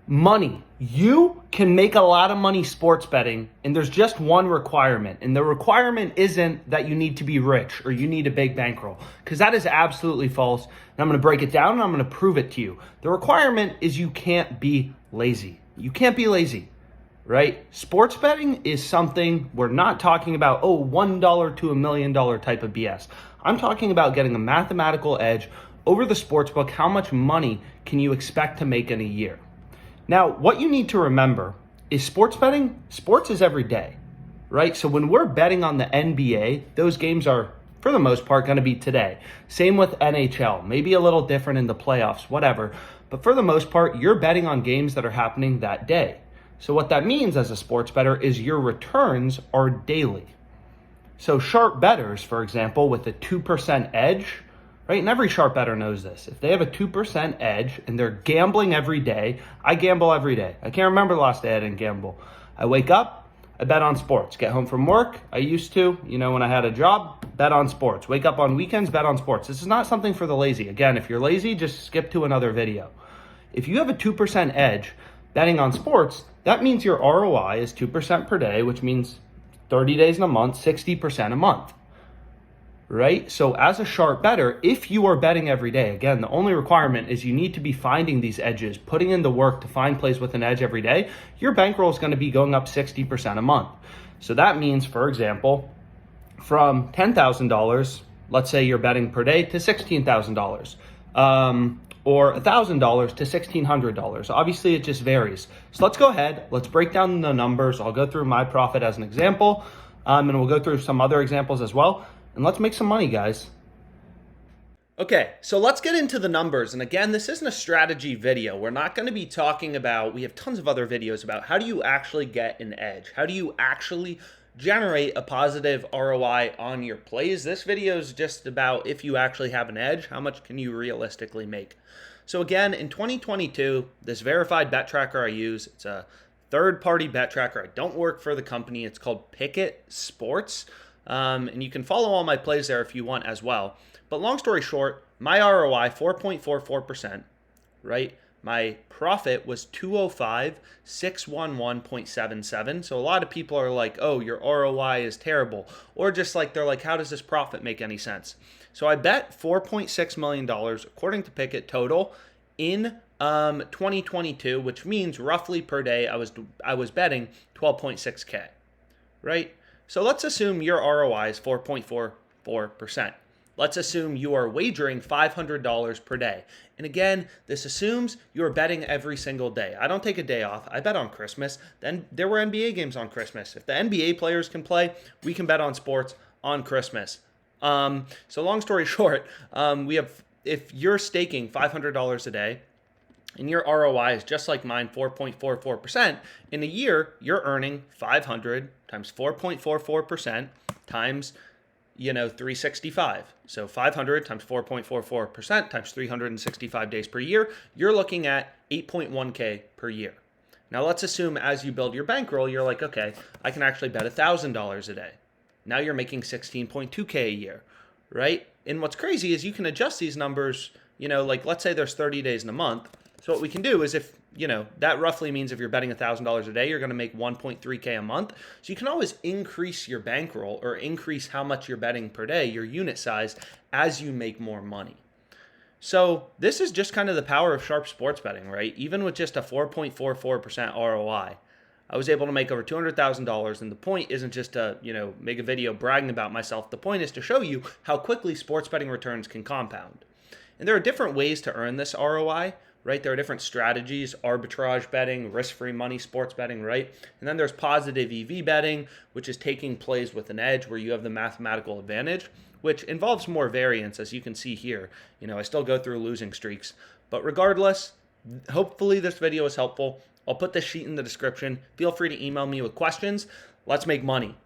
Money. You can make a lot of money sports betting, and there's just one requirement. And the requirement isn't that you need to be rich or you need a big bankroll, because that is absolutely false. And I'm going to break it down and I'm going to prove it to you. The requirement is you can't be lazy. You can't be lazy, right? Sports betting is something we're not talking about, $1 to $1,000,000 type of BS. I'm talking about getting a mathematical edge over the sports book. How much money can you expect to make in a year? Now, what you need to remember is sports is every day, right? So when we're betting on the NBA, those games are, for the most part, going to be today. Same with NHL, maybe a little different in the playoffs, whatever. But for the most part, you're betting on games that are happening that day. So what that means as a sports bettor is your returns are daily. So sharp bettors, for example, with a 2% edge, right? And every sharp bettor knows this. If they have a 2% edge and they're gambling every day, I gamble every day. I can't remember the last day I didn't gamble. I wake up, I bet on sports. Get home from work, I used to, when I had a job, bet on sports. Wake up on weekends, bet on sports. This is not something for the lazy. Again, if you're lazy, just skip to another video. If you have a 2% edge betting on sports, that means your ROI is 2% per day, which means 30 days in a month, 60% a month. Right? So as a sharp bettor, if you are betting every day, again, the only requirement is you need to be finding these edges, putting in the work to find plays with an edge every day. Your bankroll is going to be going up 60% a month. So that means, for example, from $10,000, let's say you're betting per day, to $16,000, or $1,000 to $1,600. Obviously, it just varies. So let's go ahead. Let's break down the numbers. I'll go through my profit as an example, and we'll go through some other examples as well. And let's make some money, guys. Okay, so let's get into the numbers. And again, this isn't a strategy video. We're not going to be talking about, we have tons of other videos about how do you actually get an edge? How do you actually generate a positive ROI on your plays? This video is just about if you actually have an edge, how much can you realistically make? So again, in 2022, this verified bet tracker I use, it's a third-party bet tracker. I don't work for the company. It's called Pickett Sports. And you can follow all my plays there if you want as well. But long story short, my ROI, 4.44%, right? My profit was 205,611.77. So a lot of people are like, oh, your ROI is terrible. Or just like, they're like, how does this profit make any sense? So I bet $4.6 million, according to Pickett, total in 2022, which means roughly per day I was betting 12.6K, right? So let's assume your ROI is 4.44%. Let's assume you are wagering $500 per day. And again, this assumes you're betting every single day. I don't take a day off. I bet on Christmas. Then there were NBA games on Christmas. If the NBA players can play, we can bet on sports on Christmas. So long story short, if you're staking $500 a day, and your ROI is just like mine, 4.44%, in a year, you're earning 500 times 4.44% times, 365. So 500 times 4.44% times 365 days per year, you're looking at 8.1K per year. Now let's assume as you build your bankroll, you're like, okay, I can actually bet $1,000 a day. Now you're making 16.2K a year, right? And what's crazy is you can adjust these numbers, like let's say there's 30 days in a month. So what we can do is if, that roughly means if you're betting $1,000 a day, you're going to make 1.3K a month. So you can always increase your bankroll or increase how much you're betting per day, your unit size, as you make more money. So this is just kind of the power of sharp sports betting, right? Even with just a 4.44% ROI, I was able to make over $200,000. And the point isn't just to, make a video bragging about myself. The point is to show you how quickly sports betting returns can compound. And there are different ways to earn this ROI. Right? There are different strategies, arbitrage betting, risk-free money sports betting, right? And then there's positive EV betting, which is taking plays with an edge where you have the mathematical advantage, which involves more variance, as you can see here. I still go through losing streaks. But regardless, hopefully this video is helpful. I'll put the sheet in the description. Feel free to email me with questions. Let's make money.